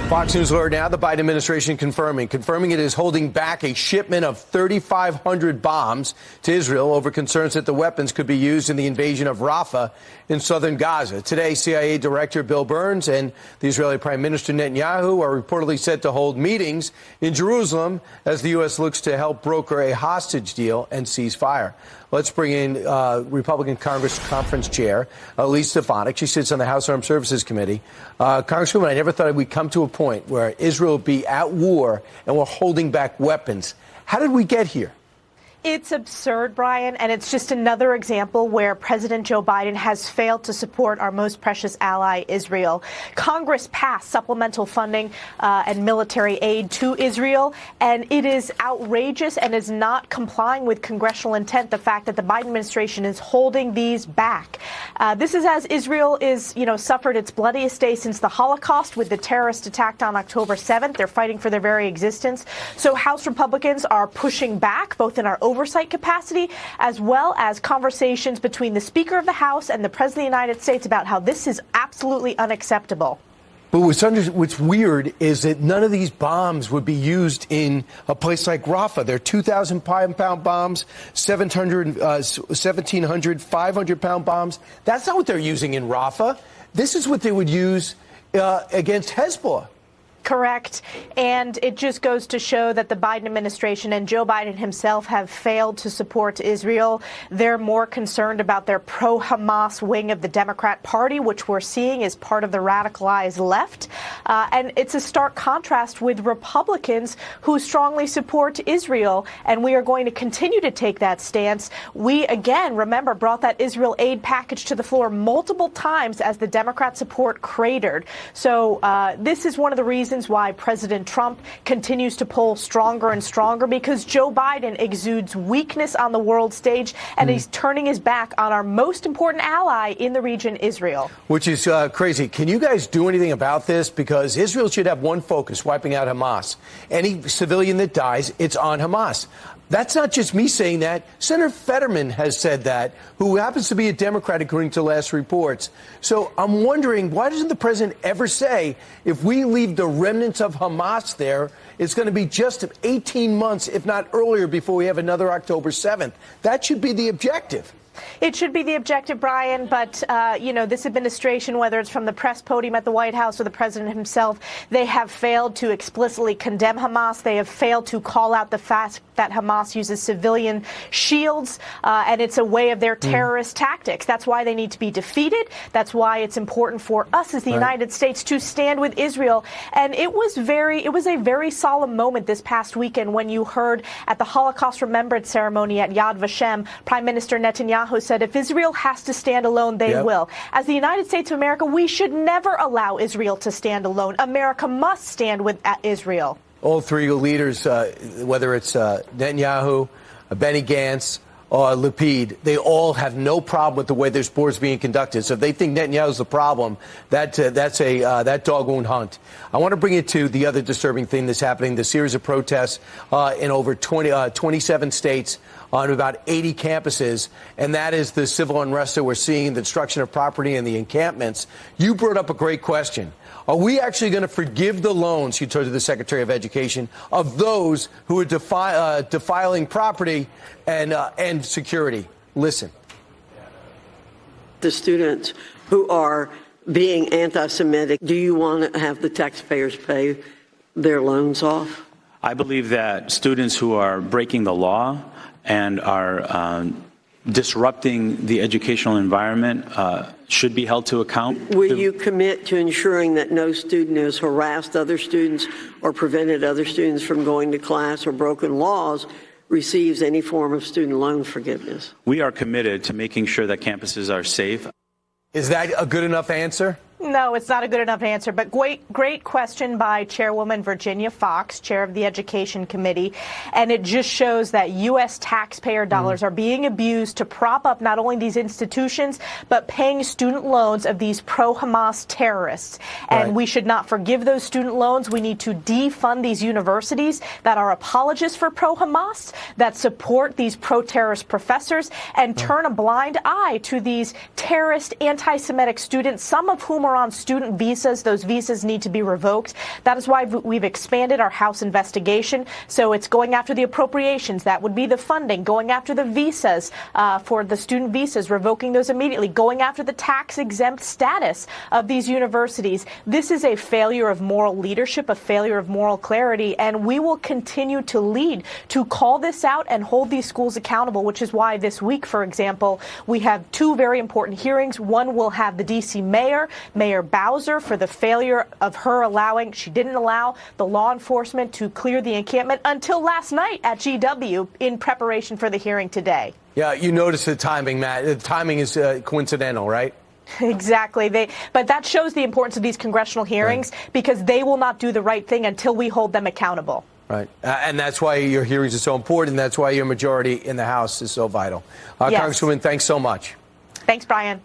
Fox News alert now, the Biden administration confirming it is holding back a shipment of 3,500 bombs to Israel over concerns that the weapons could be used in the invasion of Rafah in southern Gaza. Today, CIA Director Bill Burns and the Israeli Prime Minister Netanyahu are reportedly set to hold meetings in Jerusalem as the U.S. looks to help broker a hostage deal and cease fire. Let's bring in Republican Congress Conference Chair Elise Stefanik. She sits on the House Armed Services Committee. Congresswoman, I never thought we'd come to a point where Israel would be at war and we're holding back weapons. How did we get here? It's absurd, Brian, and it's just another example where President Joe Biden has failed to support our most precious ally, Israel. Congress passed supplemental funding and military aid to Israel, and it is outrageous and is not complying with congressional intent, the fact that the Biden administration is holding these back. This is as Israel is, suffered its bloodiest day since the Holocaust with the terrorist attack on October 7th. They're fighting for their very existence. So House Republicans are pushing back, both in our oversight capacity, as well as conversations between the Speaker of the House and the President of the United States about how this is absolutely unacceptable. But what's weird is that none of these bombs would be used in a place like Rafah. They're 2,000-pound bombs, 1,700, 500-pound bombs. That's not what they're using in Rafah. This is what they would use against Hezbollah. Correct. And it just goes to show that the Biden administration and Joe Biden himself have failed to support Israel. They're more concerned about their pro-Hamas wing of the Democrat Party, which we're seeing is part of the radicalized left. And it's a stark contrast with Republicans who strongly support Israel. And we are going to continue to take that stance. We, again, remember, brought that Israel aid package to the floor multiple times as the Democrat support cratered. So this is one of the reasons why President Trump continues to poll stronger and stronger, because Joe Biden exudes weakness on the world stage, and he's turning his back on our most important ally in the region, Israel. Which is crazy. Can you guys do anything about this? Because Israel should have one focus, wiping out Hamas. Any civilian that dies, it's on Hamas. That's not just me saying that. Senator Fetterman has said that, who happens to be a Democrat, according to last reports. So I'm wondering, why doesn't the president ever say, if we leave the remnants of Hamas there, it's going to be just 18 months, if not earlier, before we have another October 7th? That should be the objective. It should be the objective, Brian, but, this administration, whether it's from the press podium at the White House or the president himself, they have failed to explicitly condemn Hamas. They have failed to call out the fact that Hamas uses civilian shields, and it's a way of their terrorist tactics. That's why they need to be defeated. That's why it's important for us as the United States to stand with Israel. And it was a very solemn moment this past weekend when you heard at the Holocaust Remembrance Ceremony at Yad Vashem, Prime Minister Netanyahu said if Israel has to stand alone, they will. As the United States of America, we should never allow Israel to stand alone. America must stand with Israel. All three leaders, whether it's Netanyahu, Benny Gantz, or Lapid, they all have no problem with the way this war is being conducted. So if they think Netanyahu's the problem, that dog won't hunt. I want to bring it to the other disturbing thing that's happening, the series of protests in over 27 states on about 80 campuses, and that is the civil unrest that we're seeing, the destruction of property and the encampments. You brought up a great question. Are we actually going to forgive the loans, you told the Secretary of Education, of those who are defiling property and security? Listen. The students who are being anti-Semitic, do you want to have the taxpayers pay their loans off? I believe that students who are breaking the law and are disrupting the educational environment should be held to account. Will you commit to ensuring that no student has harassed other students or prevented other students from going to class or broken laws receives any form of student loan forgiveness? We are committed to making sure that campuses are safe. Is that a good enough answer? No, it's not a good enough answer, but great question by Chairwoman Virginia Fox, chair of the Education Committee. And it just shows that U.S. taxpayer dollars are being abused to prop up not only these institutions, but paying student loans of these pro-Hamas terrorists. And we should not forgive those student loans. We need to defund these universities that are apologists for pro-Hamas, that support these pro-terrorist professors, and turn a blind eye to these terrorist anti-Semitic students, some of whom are on student visas, those visas need to be revoked. That is why we've expanded our House investigation. So it's going after the appropriations. That would be the funding, going after the visas for the student visas, revoking those immediately, going after the tax-exempt status of these universities. This is a failure of moral leadership, a failure of moral clarity, and we will continue to lead to call this out and hold these schools accountable, which is why this week, for example, we have two very important hearings. One will have the D.C. mayor, Mayor Bowser, for the failure of her she didn't allow the law enforcement to clear the encampment until last night at GW in preparation for the hearing today. Yeah, you notice the timing, Matt. The timing is coincidental, right? Exactly. But that shows the importance of these congressional hearings, because they will not do the right thing until we hold them accountable. Right. And that's why your hearings are so important. That's why your majority in the House is so vital. Yes. Congresswoman, thanks so much. Thanks, Brian.